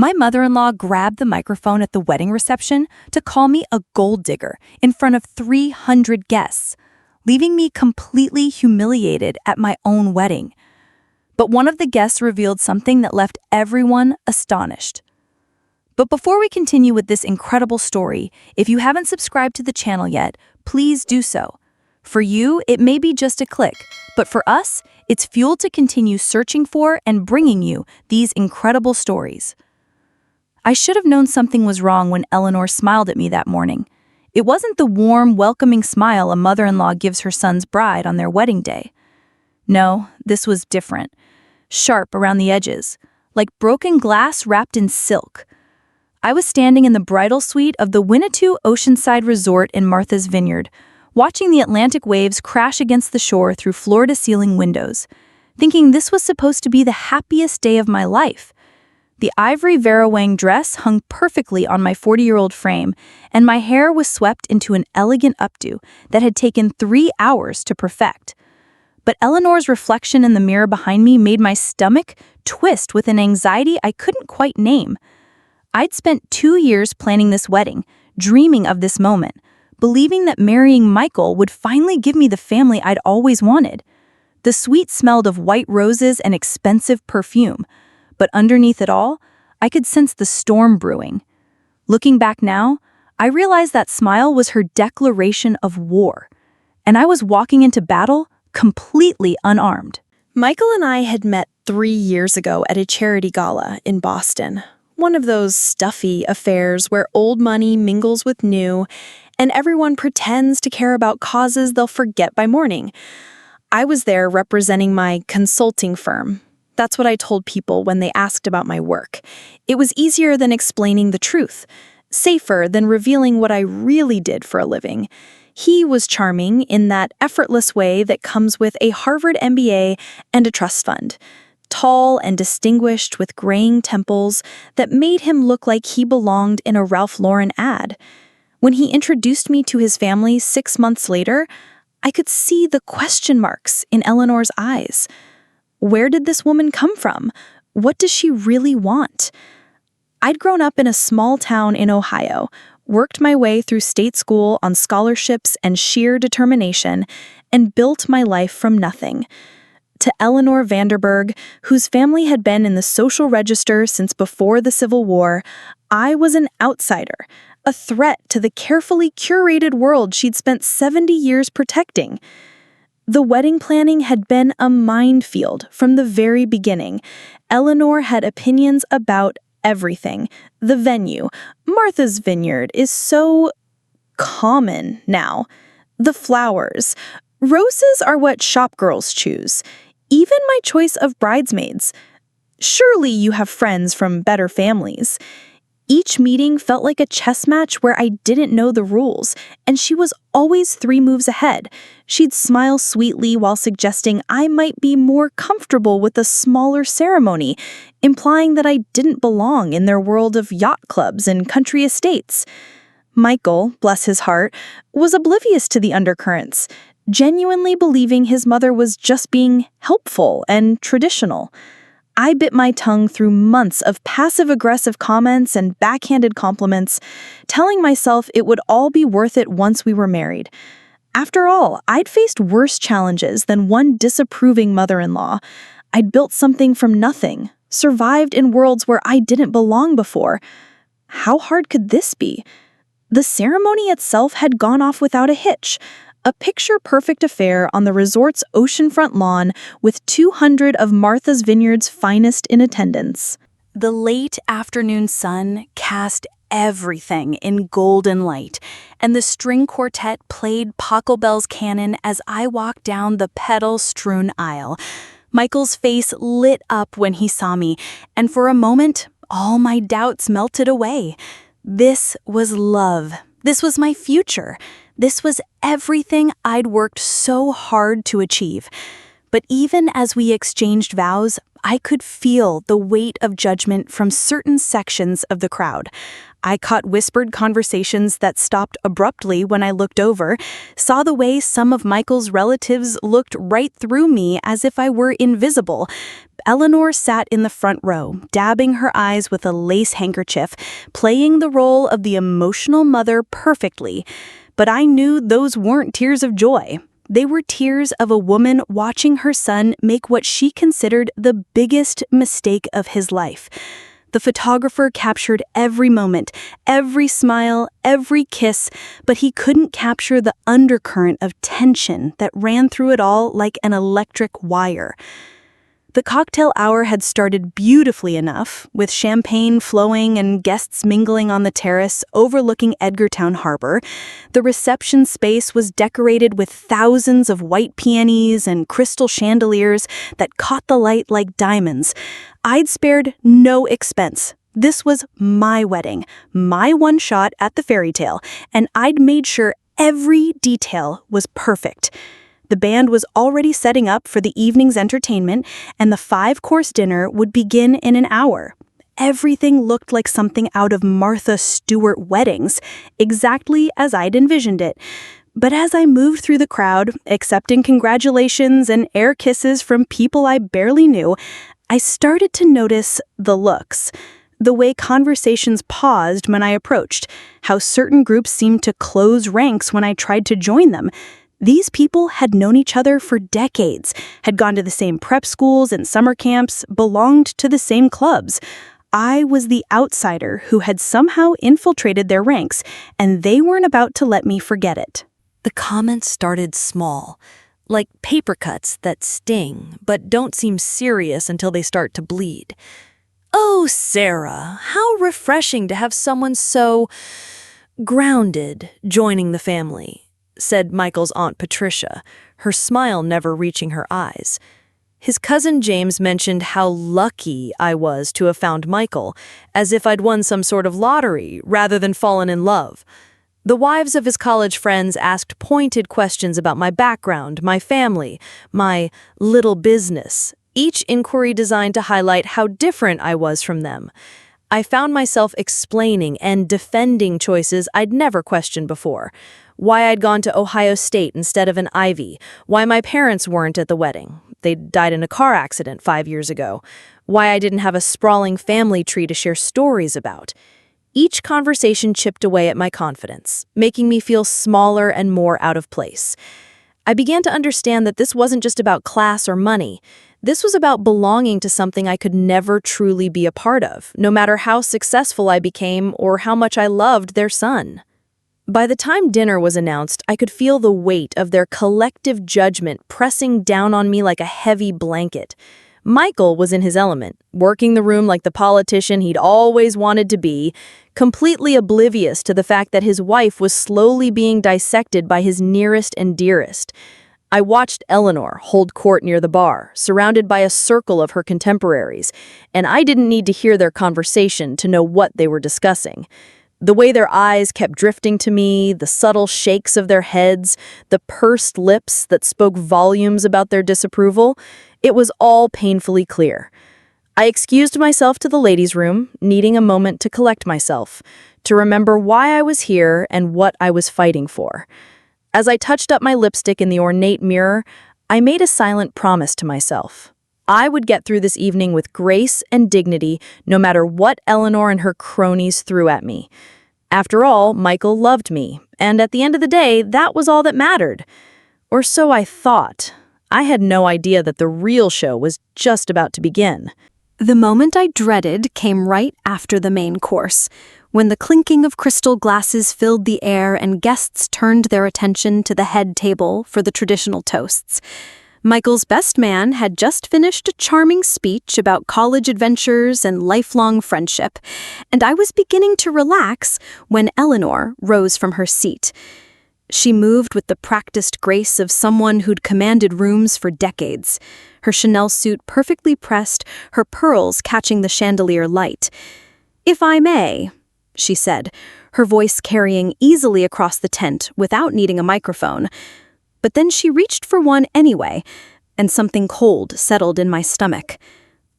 My mother-in-law grabbed the microphone at the wedding reception to call me a gold digger in front of 300 guests, leaving me completely humiliated at my own wedding. But one of the guests revealed something that left everyone astonished. But before we continue with this incredible story, if you haven't subscribed to the channel yet, please do so. For you, it may be just a click, but for us, it's fuel to continue searching for and bringing you these incredible stories. I should have known something was wrong when Eleanor smiled at me that morning. It wasn't the warm, welcoming smile a mother-in-law gives her son's bride on their wedding day. No, this was different. Sharp around the edges, like broken glass wrapped in silk. I was standing in the bridal suite of the Winnetou Oceanside Resort in Martha's Vineyard, watching the Atlantic waves crash against the shore through floor-to-ceiling windows, thinking this was supposed to be the happiest day of my life. The ivory Vera Wang dress hung perfectly on my 40-year-old frame, and my hair was swept into an elegant updo that had taken 3 hours to perfect. But Eleanor's reflection in the mirror behind me made my stomach twist with an anxiety I couldn't quite name. I'd spent 2 years planning this wedding, dreaming of this moment, believing that marrying Michael would finally give me the family I'd always wanted. The suite smelled of white roses and expensive perfume, but underneath it all, I could sense the storm brewing. Looking back now, I realized that smile was her declaration of war, and I was walking into battle completely unarmed. Michael and I had met 3 years ago at a charity gala in Boston. One of those stuffy affairs where old money mingles with new, and everyone pretends to care about causes they'll forget by morning. I was there representing my consulting firm. That's what I told people when they asked about my work. It was easier than explaining the truth, safer than revealing what I really did for a living. He was charming in that effortless way that comes with a Harvard MBA and a trust fund. Tall and distinguished with graying temples that made him look like he belonged in a Ralph Lauren ad. When he introduced me to his family 6 months later, I could see the question marks in Eleanor's eyes. Where did this woman come from? What does she really want? I'd grown up in a small town in Ohio, worked my way through state school on scholarships and sheer determination, and built my life from nothing. To Eleanor Vanderberg, whose family had been in the social register since before the Civil War, I was an outsider, a threat to the carefully curated world she'd spent 70 years protecting. The wedding planning had been a minefield from the very beginning. Eleanor had opinions about everything. The venue, Martha's Vineyard, is so common now. The flowers. Roses are what shopgirls choose. Even my choice of bridesmaids. Surely you have friends from better families. Each meeting felt like a chess match where I didn't know the rules, and she was always 3 moves ahead. She'd smile sweetly while suggesting I might be more comfortable with a smaller ceremony, implying that I didn't belong in their world of yacht clubs and country estates. Michael, bless his heart, was oblivious to the undercurrents, genuinely believing his mother was just being helpful and traditional. I bit my tongue through months of passive-aggressive comments and backhanded compliments, telling myself it would all be worth it once we were married. After all, I'd faced worse challenges than one disapproving mother-in-law. I'd built something from nothing, survived in worlds where I didn't belong before. How hard could this be? The ceremony itself had gone off without a hitch. A picture-perfect affair on the resort's oceanfront lawn with 200 of Martha's Vineyard's finest in attendance. The late afternoon sun cast everything in golden light, and the string quartet played Pachelbel's canon as I walked down the petal-strewn aisle. Michael's face lit up when he saw me, and for a moment, all my doubts melted away. This was love. This was my future. This was everything I'd worked so hard to achieve. But even as we exchanged vows, I could feel the weight of judgment from certain sections of the crowd. I caught whispered conversations that stopped abruptly when I looked over, saw the way some of Michael's relatives looked right through me as if I were invisible. Eleanor sat in the front row, dabbing her eyes with a lace handkerchief, playing the role of the emotional mother perfectly. But I knew those weren't tears of joy. They were tears of a woman watching her son make what she considered the biggest mistake of his life. The photographer captured every moment, every smile, every kiss, but he couldn't capture the undercurrent of tension that ran through it all like an electric wire. The cocktail hour had started beautifully enough, with champagne flowing and guests mingling on the terrace overlooking Edgartown Harbor. The reception space was decorated with thousands of white peonies and crystal chandeliers that caught the light like diamonds. I'd spared no expense. This was my wedding, my one shot at the fairy tale, and I'd made sure every detail was perfect. The band was already setting up for the evening's entertainment, and the 5-course dinner would begin in an hour. Everything looked like something out of Martha Stewart weddings, exactly as I'd envisioned it. But as I moved through the crowd, accepting congratulations and air kisses from people I barely knew, I started to notice the looks. The way conversations paused when I approached, how certain groups seemed to close ranks when I tried to join them. These people had known each other for decades, had gone to the same prep schools and summer camps, belonged to the same clubs. I was the outsider who had somehow infiltrated their ranks, and they weren't about to let me forget it. The comments started small, like paper cuts that sting, but don't seem serious until they start to bleed. "Oh, Sarah, how refreshing to have someone so grounded joining the family," said Michael's Aunt Patricia, her smile never reaching her eyes. His cousin James mentioned how lucky I was to have found Michael, as if I'd won some sort of lottery rather than fallen in love. The wives of his college friends asked pointed questions about my background, my family, my little business, each inquiry designed to highlight how different I was from them. I found myself explaining and defending choices I'd never questioned before. Why I'd gone to Ohio State instead of an Ivy, why my parents weren't at the wedding. They died in a car accident 5 years ago. Why I didn't have a sprawling family tree to share stories about. Each conversation chipped away at my confidence, making me feel smaller and more out of place. I began to understand that this wasn't just about class or money. This was about belonging to something I could never truly be a part of, no matter how successful I became or how much I loved their son. By the time dinner was announced, I could feel the weight of their collective judgment pressing down on me like a heavy blanket. Michael was in his element, working the room like the politician he'd always wanted to be, completely oblivious to the fact that his wife was slowly being dissected by his nearest and dearest. I watched Eleanor hold court near the bar, surrounded by a circle of her contemporaries, and I didn't need to hear their conversation to know what they were discussing. The way their eyes kept drifting to me, the subtle shakes of their heads, the pursed lips that spoke volumes about their disapproval, it was all painfully clear. I excused myself to the ladies' room, needing a moment to collect myself, to remember why I was here and what I was fighting for. As I touched up my lipstick in the ornate mirror, I made a silent promise to myself. I would get through this evening with grace and dignity, no matter what Eleanor and her cronies threw at me. After all, Michael loved me, and at the end of the day, that was all that mattered. Or so I thought. I had no idea that the real show was just about to begin. The moment I dreaded came right after the main course, when the clinking of crystal glasses filled the air and guests turned their attention to the head table for the traditional toasts. Michael's best man had just finished a charming speech about college adventures and lifelong friendship, and I was beginning to relax when Eleanor rose from her seat. She moved with the practiced grace of someone who'd commanded rooms for decades, her Chanel suit perfectly pressed, her pearls catching the chandelier light. "If I may," she said, her voice carrying easily across the tent without needing a microphone. But then she reached for one anyway, and something cold settled in my stomach.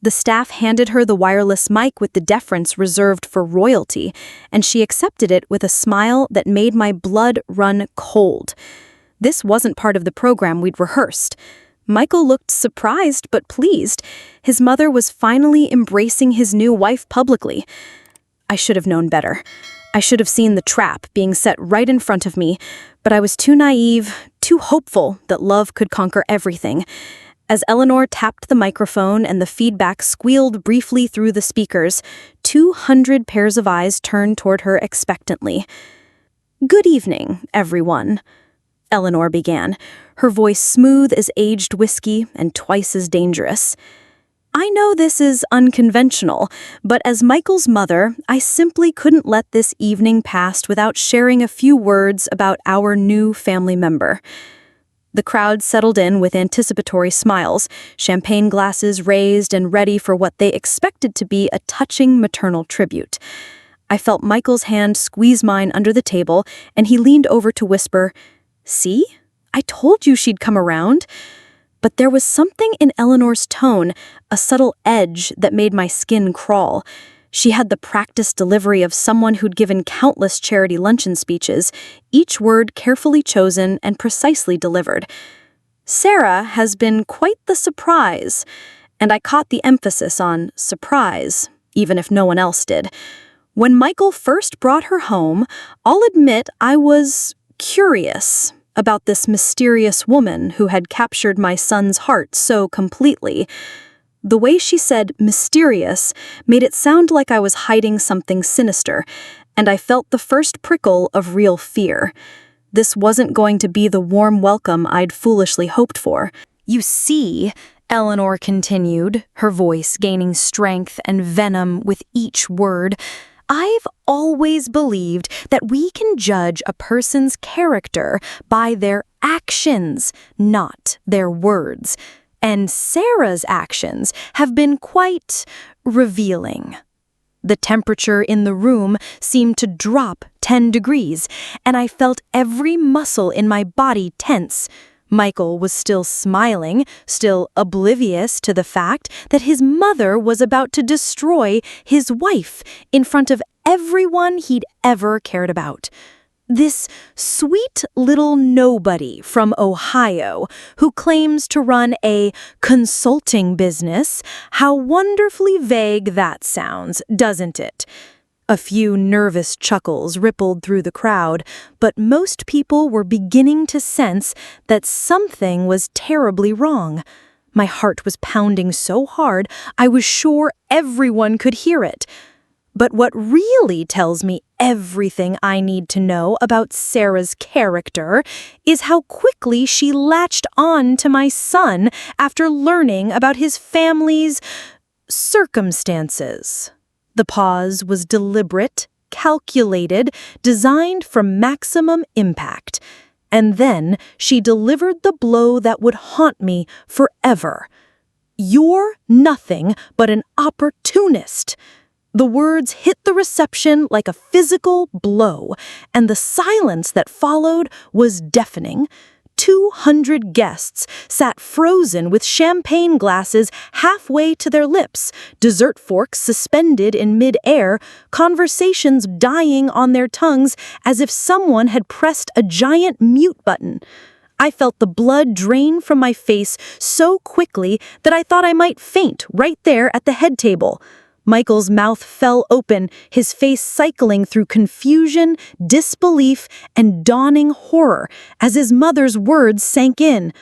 The staff handed her the wireless mic with the deference reserved for royalty, and she accepted it with a smile that made my blood run cold. This wasn't part of the program we'd rehearsed. Michael looked surprised but pleased. His mother was finally embracing his new wife publicly. I should have known better. I should have seen the trap being set right in front of me, but I was too naive, too hopeful that love could conquer everything. As Eleanor tapped the microphone and the feedback squealed briefly through the speakers, 200 pairs of eyes turned toward her expectantly. "Good evening, everyone," Eleanor began, her voice smooth as aged whiskey and twice as dangerous. "I know this is unconventional, but as Michael's mother, I simply couldn't let this evening pass without sharing a few words about our new family member." The crowd settled in with anticipatory smiles, champagne glasses raised and ready for what they expected to be a touching maternal tribute. I felt Michael's hand squeeze mine under the table, and he leaned over to whisper, "See? I told you she'd come around." But there was something in Eleanor's tone, a subtle edge that made my skin crawl. She had the practiced delivery of someone who'd given countless charity luncheon speeches, each word carefully chosen and precisely delivered. "Sarah has been quite the surprise," and I caught the emphasis on surprise, even if no one else did. When Michael first brought her home, I'll admit I was curious about this mysterious woman who had captured my son's heart so completely. The way she said mysterious made it sound like I was hiding something sinister, and I felt the first prickle of real fear. This wasn't going to be the warm welcome I'd foolishly hoped for. "You see," Eleanor continued, her voice gaining strength and venom with each word, "I've always believed that we can judge a person's character by their actions, not their words. And Sarah's actions have been quite revealing." The temperature in the room seemed to drop 10 degrees, and I felt every muscle in my body tense. Michael was still smiling, still oblivious to the fact that his mother was about to destroy his wife in front of everyone he'd ever cared about. This sweet little nobody from Ohio who claims to run a consulting business. How wonderfully vague that sounds, doesn't it? A few nervous chuckles rippled through the crowd, but most people were beginning to sense that something was terribly wrong. My heart was pounding so hard I was sure everyone could hear it. But what really tells me everything I need to know about Sarah's character is how quickly she latched on to my son after learning about his family's circumstances. The pause was deliberate, calculated, designed for maximum impact. And then she delivered the blow that would haunt me forever. "You're nothing but an opportunist." The words hit the reception like a physical blow, and the silence that followed was deafening. 200 guests sat frozen with champagne glasses halfway to their lips, dessert forks suspended in mid-air, conversations dying on their tongues as if someone had pressed a giant mute button. I felt the blood drain from my face so quickly that I thought I might faint right there at the head table. Michael's mouth fell open, his face cycling through confusion, disbelief, and dawning horror as his mother's words sank in.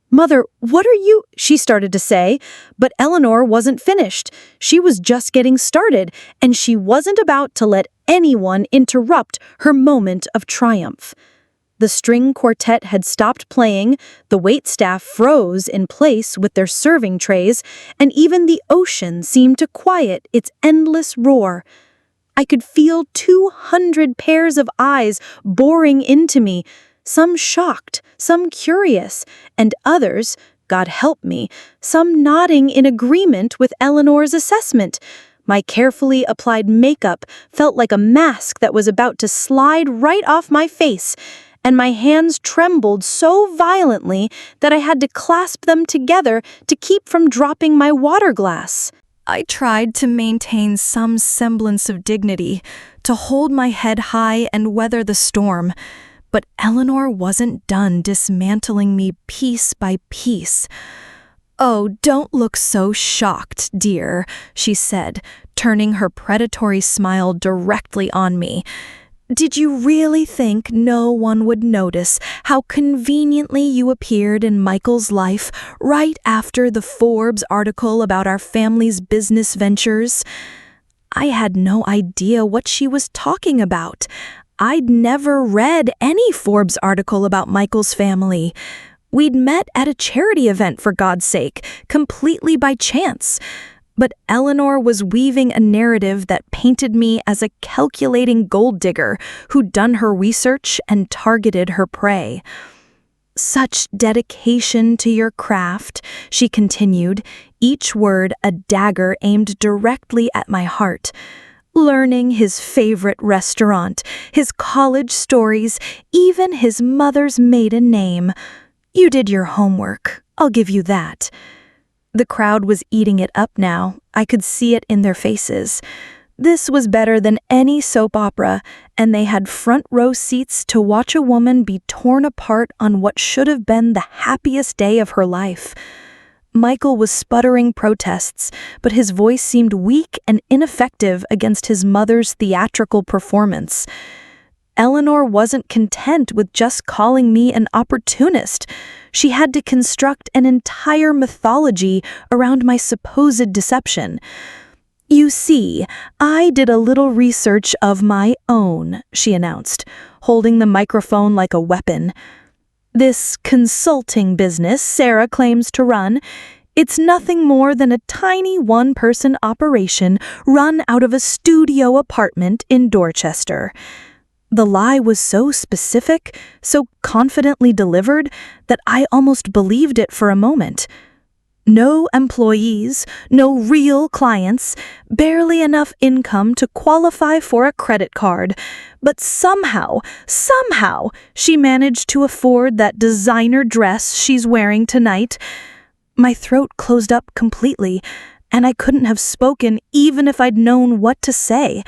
"Mother, what are you—" she started to say, but Eleanor wasn't finished. She was just getting started, and she wasn't about to let anyone interrupt her moment of triumph. The string quartet had stopped playing, the waitstaff froze in place with their serving trays, and even the ocean seemed to quiet its endless roar. I could feel 200 pairs of eyes boring into me, some shocked, some curious, and others, God help me, some nodding in agreement with Eleanor's assessment. My carefully applied makeup felt like a mask that was about to slide right off my face, and my hands trembled so violently that I had to clasp them together to keep from dropping my water glass. I tried to maintain some semblance of dignity, to hold my head high and weather the storm, but Eleanor wasn't done dismantling me piece by piece. "Oh, don't look so shocked, dear," she said, turning her predatory smile directly on me. "Did you really think no one would notice how conveniently you appeared in Michael's life right after the Forbes article about our family's business ventures?" I had no idea what she was talking about. I'd never read any Forbes article about Michael's family. We'd met at a charity event, for God's sake, completely by chance. But Eleanor was weaving a narrative that painted me as a calculating gold digger who'd done her research and targeted her prey. "Such dedication to your craft," she continued, each word a dagger aimed directly at my heart. "Learning his favorite restaurant, his college stories, even his mother's maiden name. You did your homework, I'll give you that." The crowd was eating it up now. I could see it in their faces. This was better than any soap opera, and they had front row seats to watch a woman be torn apart on what should have been the happiest day of her life. Michael was sputtering protests, but his voice seemed weak and ineffective against his mother's theatrical performance. Eleanor wasn't content with just calling me an opportunist. She had to construct an entire mythology around my supposed deception. "You see, I did a little research of my own," she announced, holding the microphone like a weapon. "This consulting business Sarah claims to run, it's nothing more than a tiny one-person operation run out of a studio apartment in Dorchester." The lie was so specific, so confidently delivered, that I almost believed it for a moment. No employees, no real clients, barely enough income to qualify for a credit card. But somehow, she managed to afford that designer dress she's wearing tonight. My throat closed up completely, and I couldn't have spoken even if I'd known what to say.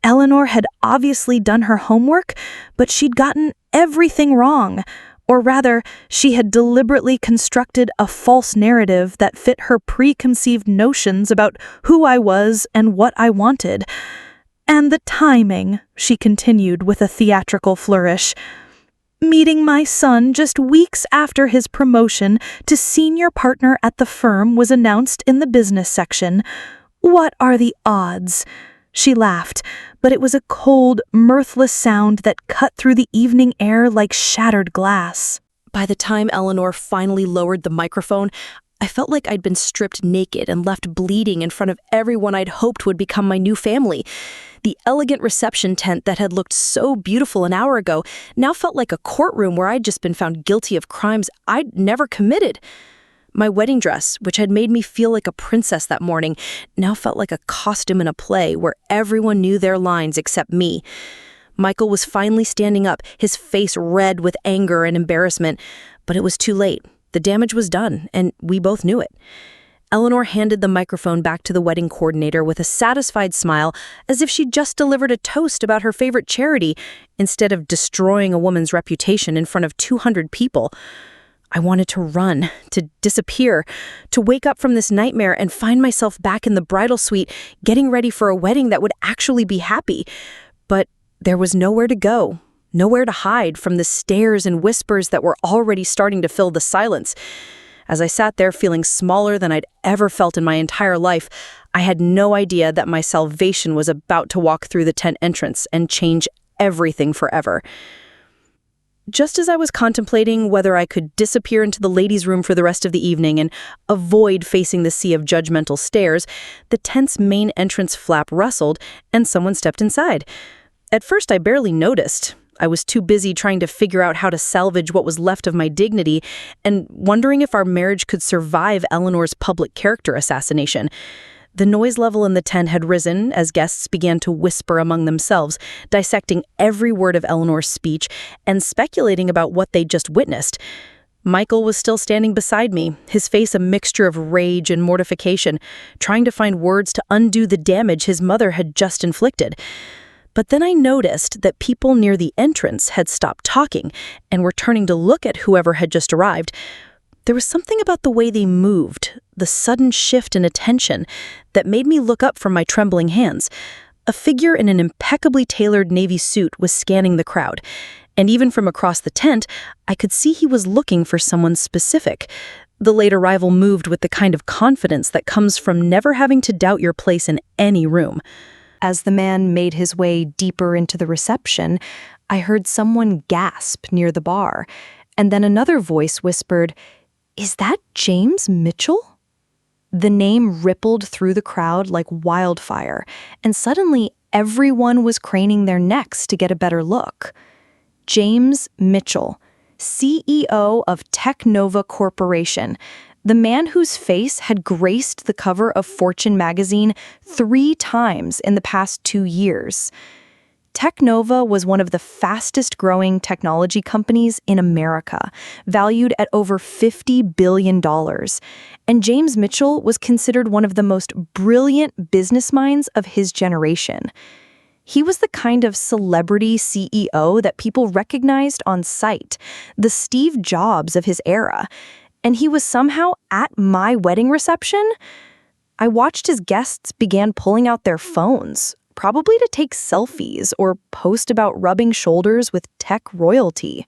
Eleanor had obviously done her homework, but she'd gotten everything wrong. Or rather, she had deliberately constructed a false narrative that fit her preconceived notions about who I was and what I wanted. "And the timing," she continued with a theatrical flourish. "Meeting my son just weeks after his promotion to senior partner at the firm was announced in the business section. What are the odds?" She laughed, but it was a cold, mirthless sound that cut through the evening air like shattered glass. By the time Eleanor finally lowered the microphone, I felt like I'd been stripped naked and left bleeding in front of everyone I'd hoped would become my new family. The elegant reception tent that had looked so beautiful an hour ago now felt like a courtroom where I'd just been found guilty of crimes I'd never committed. My wedding dress, which had made me feel like a princess that morning, now felt like a costume in a play where everyone knew their lines except me. Michael was finally standing up, his face red with anger and embarrassment, but it was too late. The damage was done, and we both knew it. Eleanor handed the microphone back to the wedding coordinator with a satisfied smile, as if she'd just delivered a toast about her favorite charity, instead of destroying a woman's reputation in front of 200 people. I wanted to run, to disappear, to wake up from this nightmare and find myself back in the bridal suite, getting ready for a wedding that would actually be happy. But there was nowhere to go, nowhere to hide from the stares and whispers that were already starting to fill the silence. As I sat there feeling smaller than I'd ever felt in my entire life, I had no idea that my salvation was about to walk through the tent entrance and change everything forever. Just as I was contemplating whether I could disappear into the ladies' room for the rest of the evening and avoid facing the sea of judgmental stares, the tent's main entrance flap rustled and someone stepped inside. At first, I barely noticed. I was too busy trying to figure out how to salvage what was left of my dignity and wondering if our marriage could survive Eleanor's public character assassination. The noise level in the tent had risen as guests began to whisper among themselves, dissecting every word of Eleanor's speech and speculating about what they'd just witnessed. Michael was still standing beside me, his face a mixture of rage and mortification, trying to find words to undo the damage his mother had just inflicted. But then I noticed that people near the entrance had stopped talking and were turning to look at whoever had just arrived. There was something about the way they moved, the sudden shift in attention, that made me look up from my trembling hands. A figure in an impeccably tailored navy suit was scanning the crowd, and even from across the tent, I could see he was looking for someone specific. The late arrival moved with the kind of confidence that comes from never having to doubt your place in any room. As the man made his way deeper into the reception, I heard someone gasp near the bar, and then another voice whispered, "Is that James Mitchell?" The name rippled through the crowd like wildfire, and suddenly everyone was craning their necks to get a better look. James Mitchell, CEO of Technova Corporation, the man whose face had graced the cover of Fortune magazine 3 times in the past 2 years. Technova was one of the fastest-growing technology companies in America, valued at over $50 billion. And James Mitchell was considered one of the most brilliant business minds of his generation. He was the kind of celebrity CEO that people recognized on sight, the Steve Jobs of his era. And he was somehow at my wedding reception. I watched as guests began pulling out their phones, probably to take selfies or post about rubbing shoulders with tech royalty.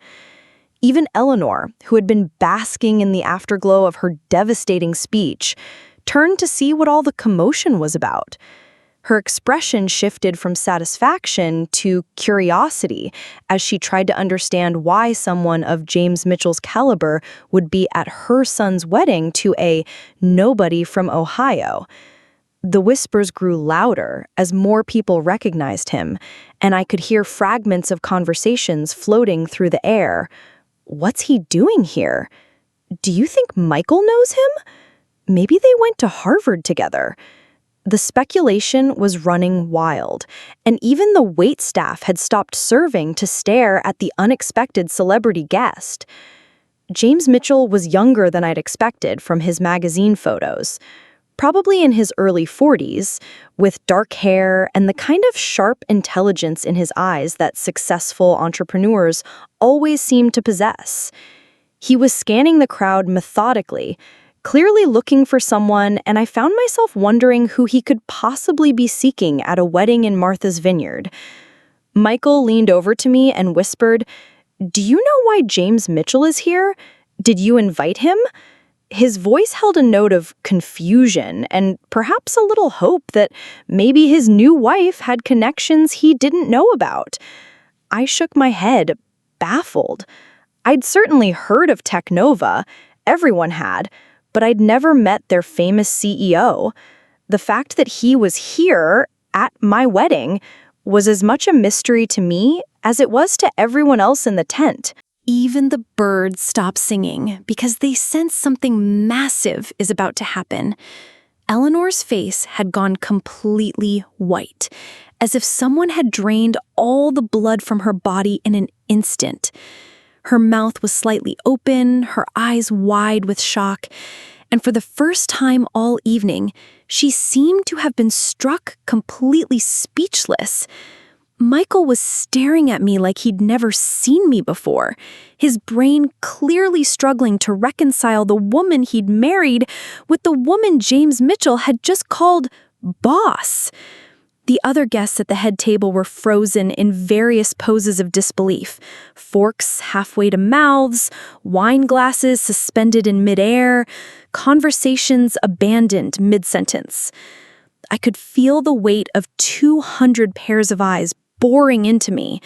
Even Eleanor, who had been basking in the afterglow of her devastating speech, turned to see what all the commotion was about. Her expression shifted from satisfaction to curiosity as she tried to understand why someone of James Mitchell's caliber would be at her son's wedding to a nobody from Ohio. The whispers grew louder as more people recognized him, and I could hear fragments of conversations floating through the air. What's he doing here? Do you think Michael knows him? Maybe they went to Harvard together. The speculation was running wild, and even the waitstaff had stopped serving to stare at the unexpected celebrity guest. James Mitchell was younger than I'd expected from his magazine photos, probably in his early 40s, with dark hair and the kind of sharp intelligence in his eyes that successful entrepreneurs always seem to possess. He was scanning the crowd methodically, clearly looking for someone, and I found myself wondering who he could possibly be seeking at a wedding in Martha's Vineyard. Michael leaned over to me and whispered, "Do you know why James Mitchell is here? Did you invite him?" His voice held a note of confusion and perhaps a little hope that maybe his new wife had connections he didn't know about. I shook my head, baffled. I'd certainly heard of Technova. Everyone had. But I'd never met their famous CEO. The fact that he was here at my wedding was as much a mystery to me as it was to everyone else in the tent. Even the birds stop singing because they sense something massive is about to happen. Eleanor's face had gone completely white, as if someone had drained all the blood from her body in an instant. Her mouth was slightly open, her eyes wide with shock, and for the first time all evening, she seemed to have been struck completely speechless. Michael was staring at me like he'd never seen me before, his brain clearly struggling to reconcile the woman he'd married with the woman James Mitchell had just called boss. The other guests at the head table were frozen in various poses of disbelief, forks halfway to mouths, wine glasses suspended in midair, conversations abandoned mid-sentence. I could feel the weight of 200 pairs of eyes boring into me,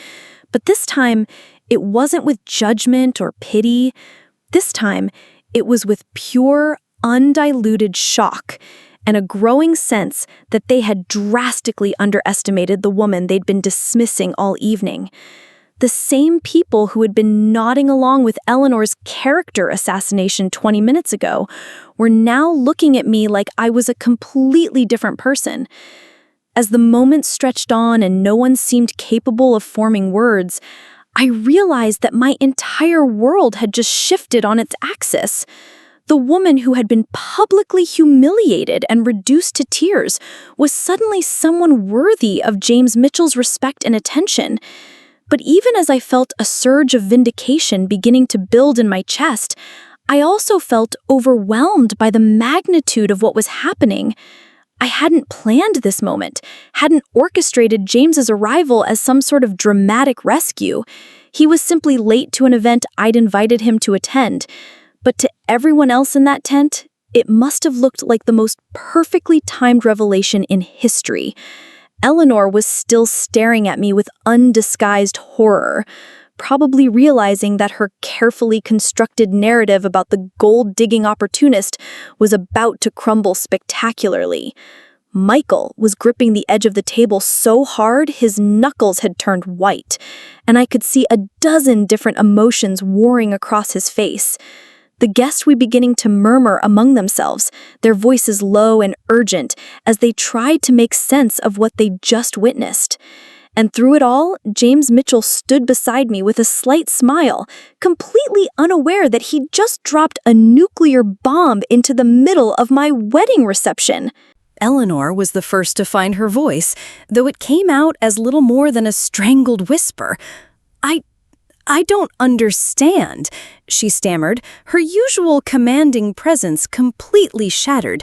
but this time it wasn't with judgment or pity. This time it was with pure, undiluted shock and a growing sense that they had drastically underestimated the woman they'd been dismissing all evening. The same people who had been nodding along with Eleanor's character assassination 20 minutes ago were now looking at me like I was a completely different person. As the moment stretched on and no one seemed capable of forming words, I realized that my entire world had just shifted on its axis. The woman who had been publicly humiliated and reduced to tears was suddenly someone worthy of James Mitchell's respect and attention. But even as I felt a surge of vindication beginning to build in my chest, I also felt overwhelmed by the magnitude of what was happening. I hadn't planned this moment, hadn't orchestrated James's arrival as some sort of dramatic rescue. He was simply late to an event I'd invited him to attend. But to everyone else in that tent, it must have looked like the most perfectly timed revelation in history. Eleanor was still staring at me with undisguised horror, probably realizing that her carefully constructed narrative about the gold-digging opportunist was about to crumble spectacularly. Michael was gripping the edge of the table so hard his knuckles had turned white, and I could see a dozen different emotions warring across his face. The guests were beginning to murmur among themselves, their voices low and urgent, as they tried to make sense of what they'd just witnessed. And through it all, James Mitchell stood beside me with a slight smile, completely unaware that he'd just dropped a nuclear bomb into the middle of my wedding reception. Eleanor was the first to find her voice, though it came out as little more than a strangled whisper. I don't understand, she stammered, her usual commanding presence completely shattered.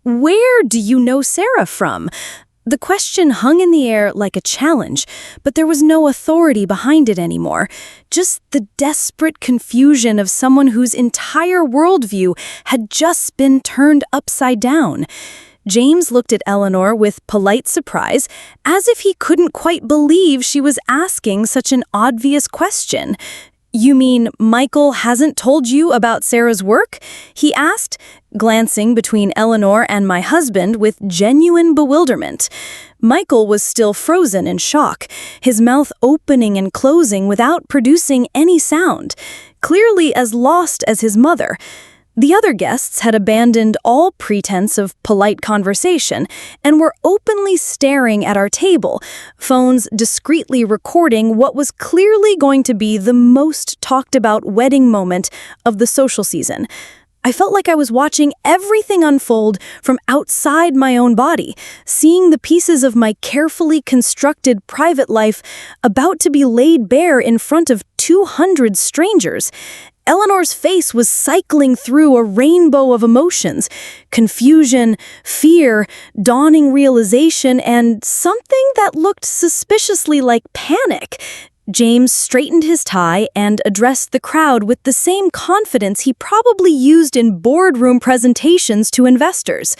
Where do you know Sarah from? The question hung in the air like a challenge, but there was no authority behind it anymore. Just the desperate confusion of someone whose entire worldview had just been turned upside down. James looked at Eleanor with polite surprise, as if he couldn't quite believe she was asking such an obvious question. "You mean Michael hasn't told you about Sarah's work?" he asked, glancing between Eleanor and my husband with genuine bewilderment. Michael was still frozen in shock, his mouth opening and closing without producing any sound, clearly as lost as his mother. The other guests had abandoned all pretense of polite conversation and were openly staring at our table, phones discreetly recording what was clearly going to be the most talked about wedding moment of the social season. I felt like I was watching everything unfold from outside my own body, seeing the pieces of my carefully constructed private life about to be laid bare in front of 200 strangers. Eleanor's face was cycling through a rainbow of emotions: confusion, fear, dawning realization, and something that looked suspiciously like panic. James straightened his tie and addressed the crowd with the same confidence he probably used in boardroom presentations to investors.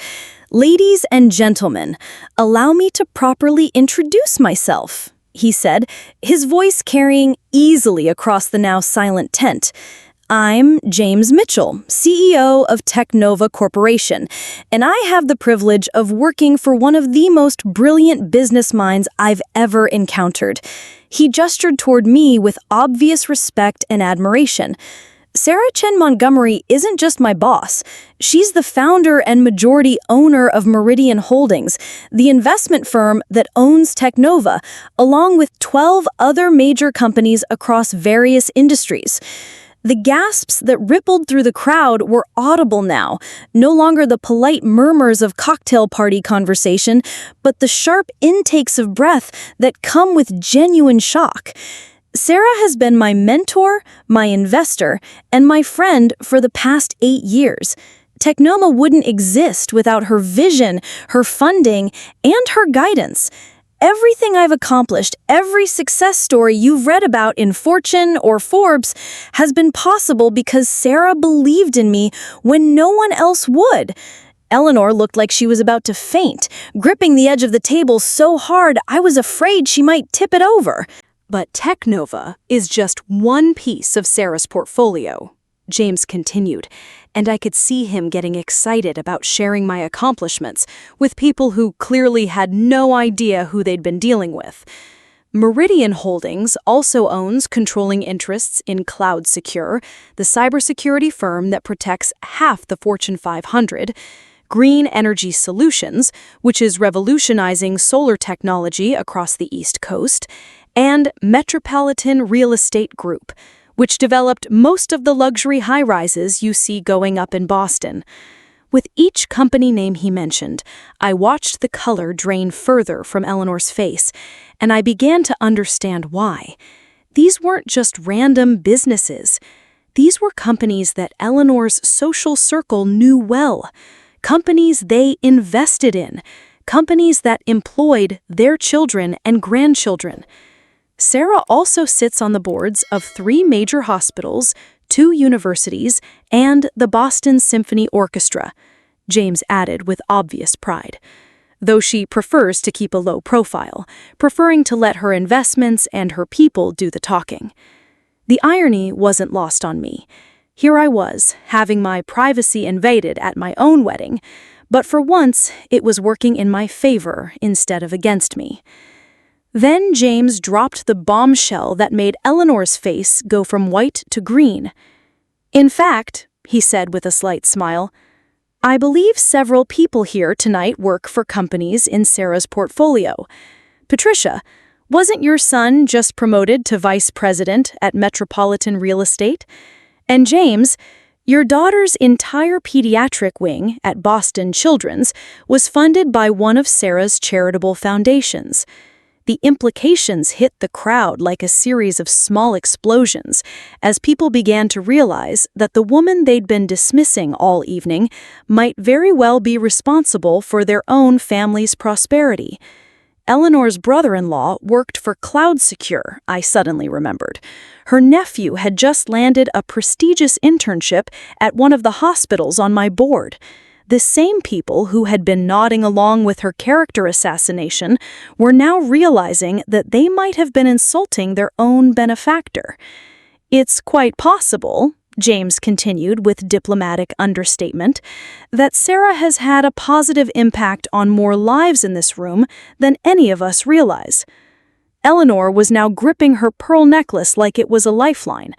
"Ladies and gentlemen, allow me to properly introduce myself," he said, his voice carrying easily across the now silent tent. "I'm James Mitchell, CEO of Technova Corporation, and I have the privilege of working for one of the most brilliant business minds I've ever encountered." He gestured toward me with obvious respect and admiration. "Sarah Chen Montgomery isn't just my boss. She's the founder and majority owner of Meridian Holdings, the investment firm that owns Technova, along with 12 other major companies across various industries." The gasps that rippled through the crowd were audible now, no longer the polite murmurs of cocktail party conversation, but the sharp intakes of breath that come with genuine shock. Sarah has been my mentor, my investor, and my friend for the past 8 years. Technoma wouldn't exist without her vision, her funding, and her guidance. Everything I've accomplished, every success story you've read about in Fortune or Forbes, has been possible because Sarah believed in me when no one else would. Eleanor looked like she was about to faint, gripping the edge of the table so hard I was afraid she might tip it over. "But Technova is just one piece of Sarah's portfolio," James continued, and I could see him getting excited about sharing my accomplishments with people who clearly had no idea who they'd been dealing with. Meridian Holdings also owns controlling interests in Cloud Secure, the cybersecurity firm that protects half the Fortune 500. Green Energy Solutions, which is revolutionizing solar technology across the East Coast, and Metropolitan Real Estate Group, which developed most of the luxury high-rises you see going up in Boston. With each company name he mentioned, I watched the color drain further from Eleanor's face, and I began to understand why. These weren't just random businesses. These were companies that Eleanor's social circle knew well, companies they invested in, companies that employed their children and grandchildren. Sarah also sits on the boards of 3 major hospitals, 2 universities, and the Boston Symphony Orchestra, James added with obvious pride, though she prefers to keep a low profile, preferring to let her investments and her people do the talking. The irony wasn't lost on me. Here I was, having my privacy invaded at my own wedding, but for once it was working in my favor instead of against me. Then James dropped the bombshell that made Eleanor's face go from white to green. "In fact," he said with a slight smile, "I believe several people here tonight work for companies in Sarah's portfolio. Patricia, wasn't your son just promoted to vice president at Metropolitan Real Estate? And James, your daughter's entire pediatric wing at Boston Children's was funded by one of Sarah's charitable foundations." The implications hit the crowd like a series of small explosions as people began to realize that the woman they'd been dismissing all evening might very well be responsible for their own family's prosperity. Eleanor's brother-in-law worked for Cloud Secure, I suddenly remembered. Her nephew had just landed a prestigious internship at one of the hospitals on my board. The same people who had been nodding along with her character assassination were now realizing that they might have been insulting their own benefactor. "It's quite possible," James continued with diplomatic understatement, "that Sarah has had a positive impact on more lives in this room than any of us realize." Eleanor was now gripping her pearl necklace like it was a lifeline,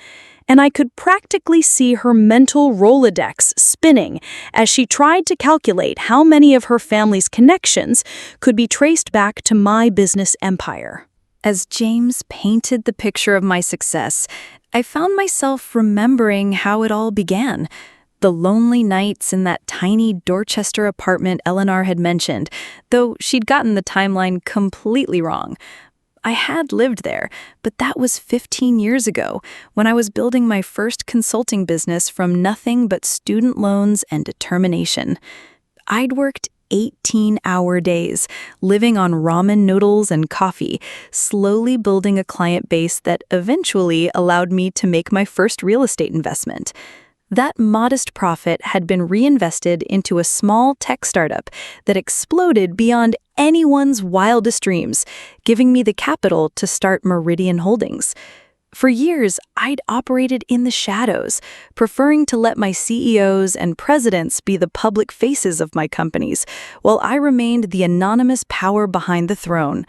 and I could practically see her mental Rolodex spinning as she tried to calculate how many of her family's connections could be traced back to my business empire. As James painted the picture of my success, I found myself remembering how it all began. The lonely nights in that tiny Dorchester apartment Eleanor had mentioned, though she'd gotten the timeline completely wrong. I had lived there, but that was 15 years ago, when I was building my first consulting business from nothing but student loans and determination. I'd worked 18-hour days, living on ramen noodles and coffee, slowly building a client base that eventually allowed me to make my first real estate investment. That modest profit had been reinvested into a small tech startup that exploded beyond anyone's wildest dreams, giving me the capital to start Meridian Holdings. For years, I'd operated in the shadows, preferring to let my CEOs and presidents be the public faces of my companies, while I remained the anonymous power behind the throne.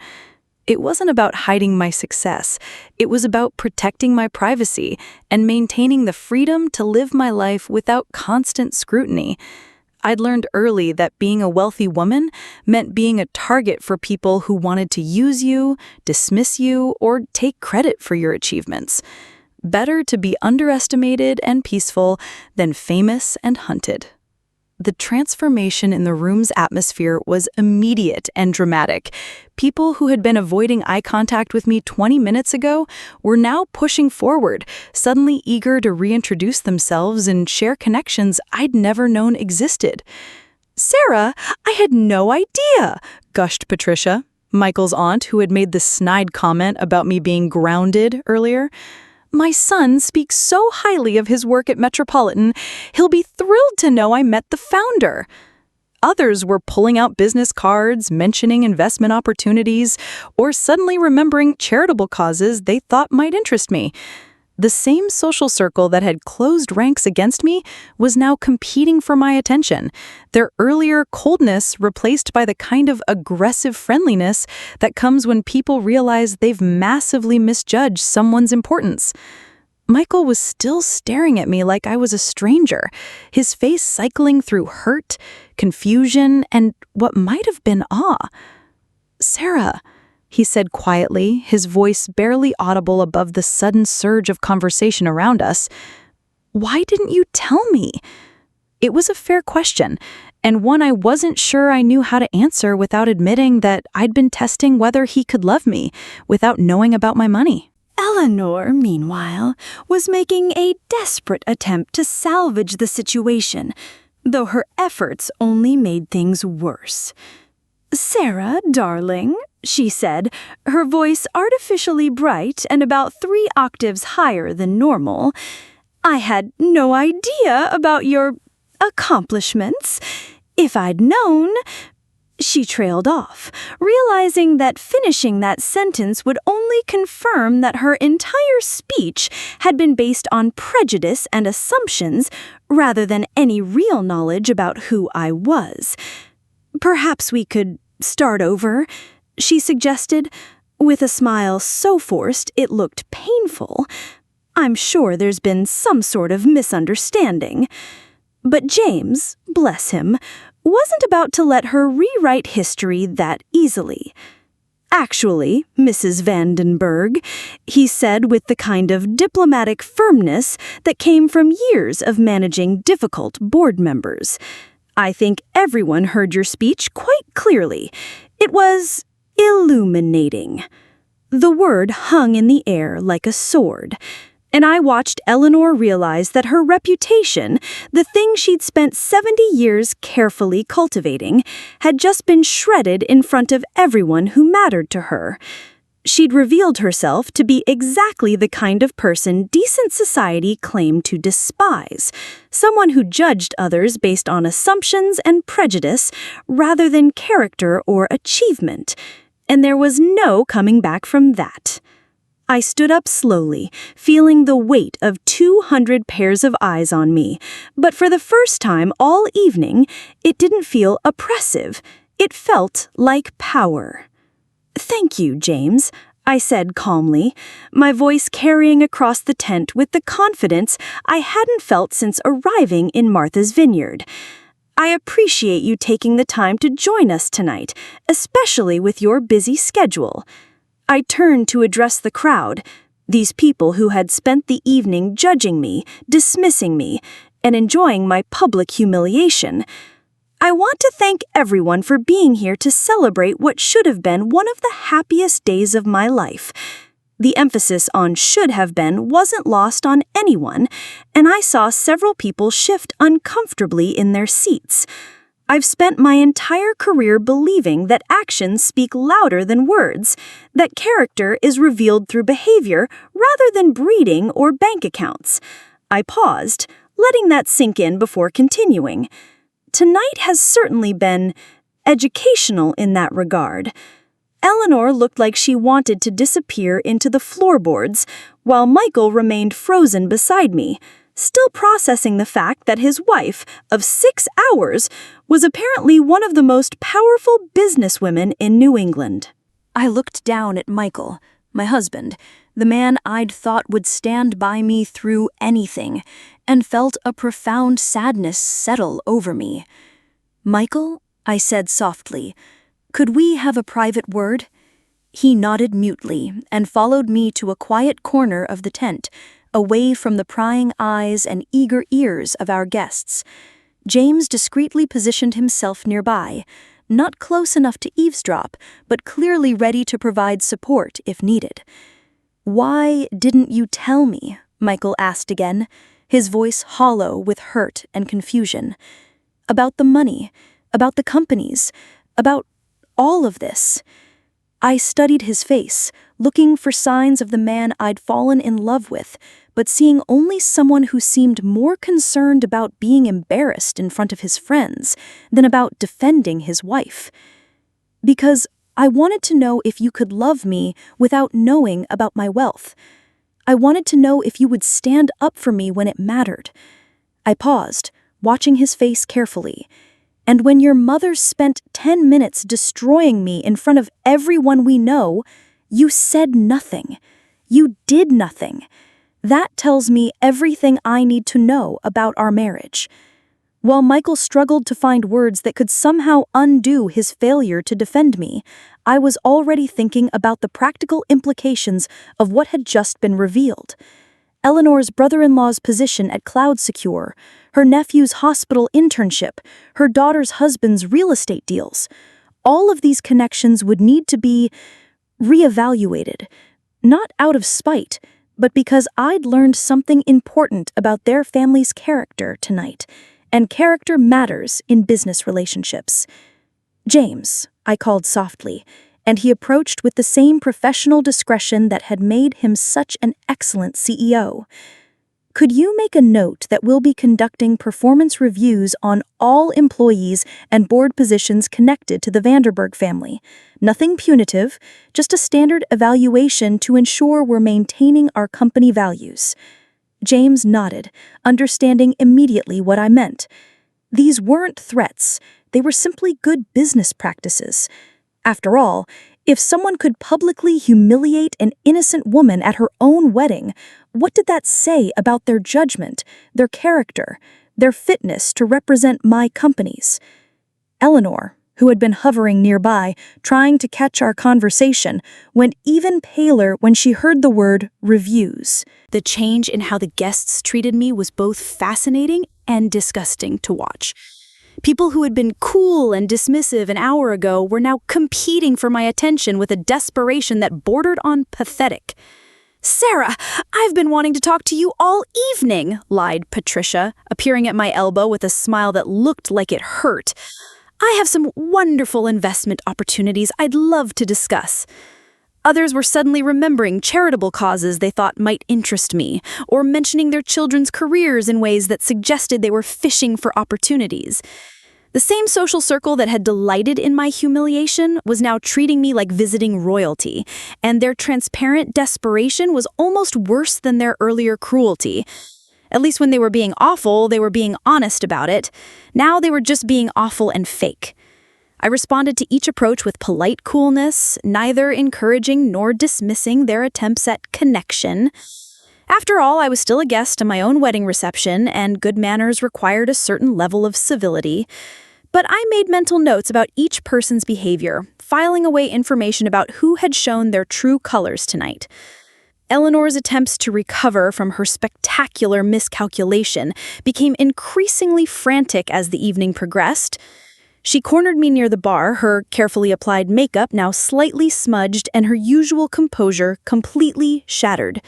It wasn't about hiding my success. It was about protecting my privacy and maintaining the freedom to live my life without constant scrutiny. I'd learned early that being a wealthy woman meant being a target for people who wanted to use you, dismiss you, or take credit for your achievements. Better to be underestimated and peaceful than famous and hunted. The transformation in the room's atmosphere was immediate and dramatic. People who had been avoiding eye contact with me 20 minutes ago were now pushing forward, suddenly eager to reintroduce themselves and share connections I'd never known existed. "Sarah, I had no idea," gushed Patricia, Michael's aunt who had made the snide comment about me being grounded earlier. "My son speaks so highly of his work at Metropolitan, he'll be thrilled to know I met the founder." Others were pulling out business cards, mentioning investment opportunities, or suddenly remembering charitable causes they thought might interest me. The same social circle that had closed ranks against me was now competing for my attention, their earlier coldness replaced by the kind of aggressive friendliness that comes when people realize they've massively misjudged someone's importance. Michael was still staring at me like I was a stranger, his face cycling through hurt, confusion, and what might have been awe. "Sarah," he said quietly, his voice barely audible above the sudden surge of conversation around us, "why didn't you tell me?" It was a fair question, and one I wasn't sure I knew how to answer without admitting that I'd been testing whether he could love me without knowing about my money. Eleanor, meanwhile, was making a desperate attempt to salvage the situation, though her efforts only made things worse. "Sarah, darling," she said, her voice artificially bright and about 3 octaves higher than normal, "I had no idea about your accomplishments. If I'd known—" She trailed off, realizing that finishing that sentence would only confirm that her entire speech had been based on prejudice and assumptions rather than any real knowledge about who I was. "Perhaps we could start over," she suggested, with a smile so forced it looked painful. "I'm sure there's been some sort of misunderstanding." But James, bless him, wasn't about to let her rewrite history that easily. "Actually, Mrs. Vandenberg," he said with the kind of diplomatic firmness that came from years of managing difficult board members, "I think everyone heard your speech quite clearly. It was illuminating." The word hung in the air like a sword, and I watched Eleanor realize that her reputation, the thing she'd spent 70 years carefully cultivating, had just been shredded in front of everyone who mattered to her. She'd revealed herself to be exactly the kind of person decent society claimed to despise, someone who judged others based on assumptions and prejudice rather than character or achievement, and there was no coming back from that. I stood up slowly, feeling the weight of 200 pairs of eyes on me, but for the first time all evening, it didn't feel oppressive. It felt like power. "Thank you, James," I said calmly, my voice carrying across the tent with the confidence I hadn't felt since arriving in Martha's Vineyard. "I appreciate you taking the time to join us tonight, especially with your busy schedule." I turned to address the crowd, these people who had spent the evening judging me, dismissing me, and enjoying my public humiliation. "I want to thank everyone for being here to celebrate what should have been one of the happiest days of my life." The emphasis on should have been wasn't lost on anyone, and I saw several people shift uncomfortably in their seats. I've spent my entire career believing that actions speak louder than words, that character is revealed through behavior rather than breeding or bank accounts. I paused, letting that sink in before continuing. Tonight has certainly been educational in that regard. Eleanor looked like she wanted to disappear into the floorboards, while Michael remained frozen beside me, still processing the fact that his wife, of 6 hours, was apparently one of the most powerful businesswomen in New England. I looked down at Michael, my husband, the man I'd thought would stand by me through anything, and felt a profound sadness settle over me. "Michael," I said softly, "could we have a private word?" He nodded mutely and followed me to a quiet corner of the tent, away from the prying eyes and eager ears of our guests. James discreetly positioned himself nearby, not close enough to eavesdrop, but clearly ready to provide support if needed. "Why didn't you tell me?" Michael asked again, his voice hollow with hurt and confusion. "About the money, about the companies, about all of this." I studied his face, looking for signs of the man I'd fallen in love with, but seeing only someone who seemed more concerned about being embarrassed in front of his friends than about defending his wife. "Because I wanted to know if you could love me without knowing about my wealth. I wanted to know if you would stand up for me when it mattered." I paused, watching his face carefully. "And when your mother spent 10 minutes destroying me in front of everyone we know, you said nothing. You did nothing. That tells me everything I need to know about our marriage. While Michael struggled to find words that could somehow undo his failure to defend me, I was already thinking about the practical implications of what had just been revealed. Eleanor's brother-in-law's position at Cloud Secure, her nephew's hospital internship, her daughter's husband's real estate deals. All of these connections would need to be reevaluated, not out of spite, but because I'd learned something important about their family's character tonight, and character matters in business relationships. "James," I called softly, and he approached with the same professional discretion that had made him such an excellent CEO. "Could you make a note that we'll be conducting performance reviews on all employees and board positions connected to the Vanderburg family? Nothing punitive, just a standard evaluation to ensure we're maintaining our company values." James nodded, understanding immediately what I meant. These weren't threats, they were simply good business practices. After all, if someone could publicly humiliate an innocent woman at her own wedding, what did that say about their judgment, their character, their fitness to represent my companies? Eleanor, who had been hovering nearby, trying to catch our conversation, went even paler when she heard the word reviews. The change in how the guests treated me was both fascinating and disgusting to watch. People who had been cool and dismissive an hour ago were now competing for my attention with a desperation that bordered on pathetic. "Sarah, I've been wanting to talk to you all evening," lied Patricia, appearing at my elbow with a smile that looked like it hurt. "I have some wonderful investment opportunities I'd love to discuss." Others were suddenly remembering charitable causes they thought might interest me, or mentioning their children's careers in ways that suggested they were fishing for opportunities. The same social circle that had delighted in my humiliation was now treating me like visiting royalty, and their transparent desperation was almost worse than their earlier cruelty. At least when they were being awful, they were being honest about it. Now they were just being awful and fake. I responded to each approach with polite coolness, neither encouraging nor dismissing their attempts at connection. After all, I was still a guest to my own wedding reception, and good manners required a certain level of civility. But I made mental notes about each person's behavior, filing away information about who had shown their true colors tonight. Eleanor's attempts to recover from her spectacular miscalculation became increasingly frantic as the evening progressed. She cornered me near the bar, her carefully applied makeup now slightly smudged and her usual composure completely shattered.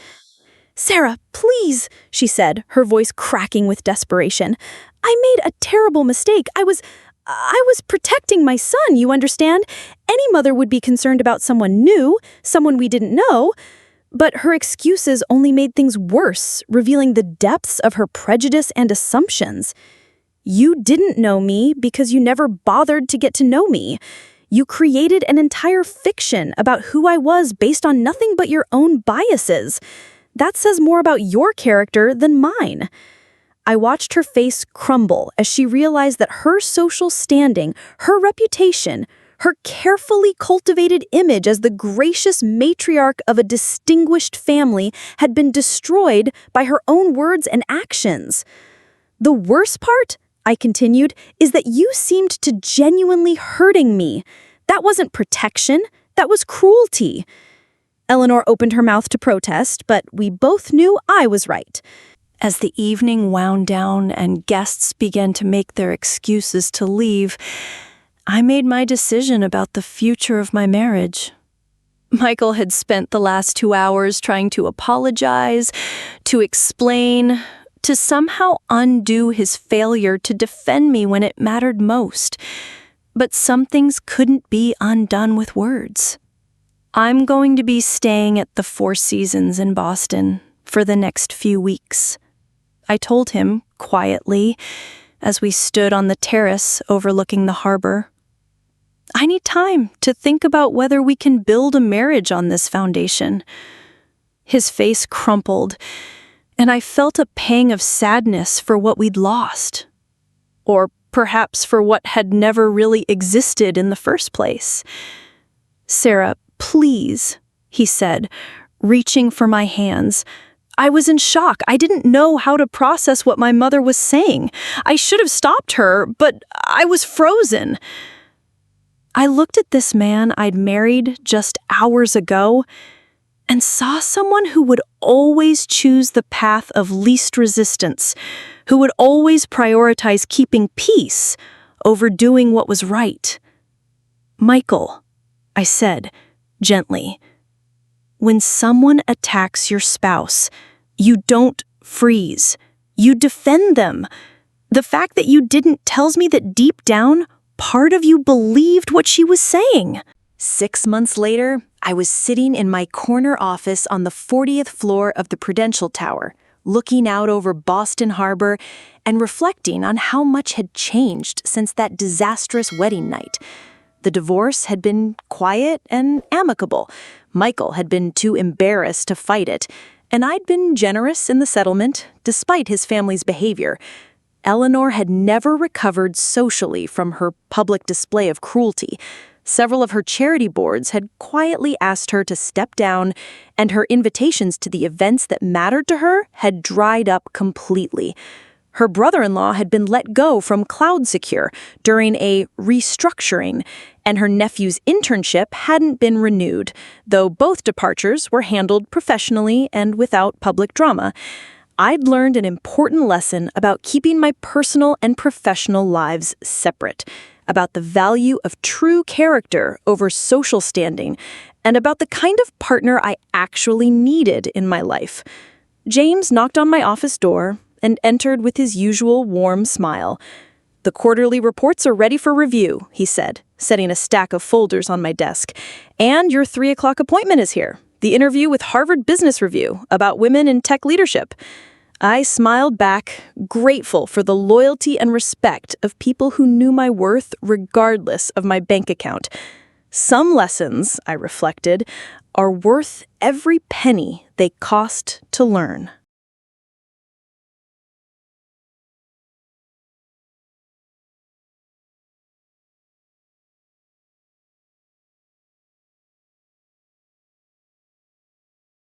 "Sarah, please," she said, her voice cracking with desperation. "I made a terrible mistake. I was protecting my son, you understand? Any mother would be concerned about someone new, someone we didn't know." But her excuses only made things worse, revealing the depths of her prejudice and assumptions. "You didn't know me because you never bothered to get to know me. You created an entire fiction about who I was based on nothing but your own biases. That says more about your character than mine." I watched her face crumble as she realized that her social standing, her reputation, her carefully cultivated image as the gracious matriarch of a distinguished family had been destroyed by her own words and actions. "The worst part," I continued, "is that you seemed to genuinely hurting me. That wasn't protection, that was cruelty." Eleanor opened her mouth to protest, but we both knew I was right. As the evening wound down and guests began to make their excuses to leave, I made my decision about the future of my marriage. Michael had spent the last 2 hours trying to apologize, to explain, to somehow undo his failure to defend me when it mattered most. But some things couldn't be undone with words. I'm going to be staying at the Four Seasons in Boston for the next few weeks, I told him quietly as we stood on the terrace overlooking the harbor. I need time to think about whether we can build a marriage on this foundation. His face crumpled, and I felt a pang of sadness for what we'd lost. Or perhaps for what had never really existed in the first place. "Sarah, please," he said, reaching for my hands. I was in shock. I didn't know how to process what my mother was saying. I should have stopped her, but I was frozen. I looked at this man I'd married just hours ago and saw someone who would always choose the path of least resistance, who would always prioritize keeping peace over doing what was right. Michael, I said, gently, when someone attacks your spouse, you don't freeze. You defend them. The fact that you didn't tells me that deep down, part of you believed what she was saying. 6 months later, I was sitting in my corner office on the 40th floor of the Prudential Tower, looking out over Boston Harbor and reflecting on how much had changed since that disastrous wedding night. The divorce had been quiet and amicable. Michael had been too embarrassed to fight it, and I'd been generous in the settlement, despite his family's behavior. Eleanor had never recovered socially from her public display of cruelty. Several of her charity boards had quietly asked her to step down, and her invitations to the events that mattered to her had dried up completely. Her brother-in-law had been let go from Cloud Secure during a restructuring, and her nephew's internship hadn't been renewed, though both departures were handled professionally and without public drama. I'd learned an important lesson about keeping my personal and professional lives separate, about the value of true character over social standing, and about the kind of partner I actually needed in my life. James knocked on my office door and entered with his usual warm smile. "The quarterly reports are ready for review," he said, setting a stack of folders on my desk. "And your 3 o'clock appointment is here, the interview with Harvard Business Review about women in tech leadership." I smiled back, grateful for the loyalty and respect of people who knew my worth regardless of my bank account. Some lessons, I reflected, are worth every penny they cost to learn.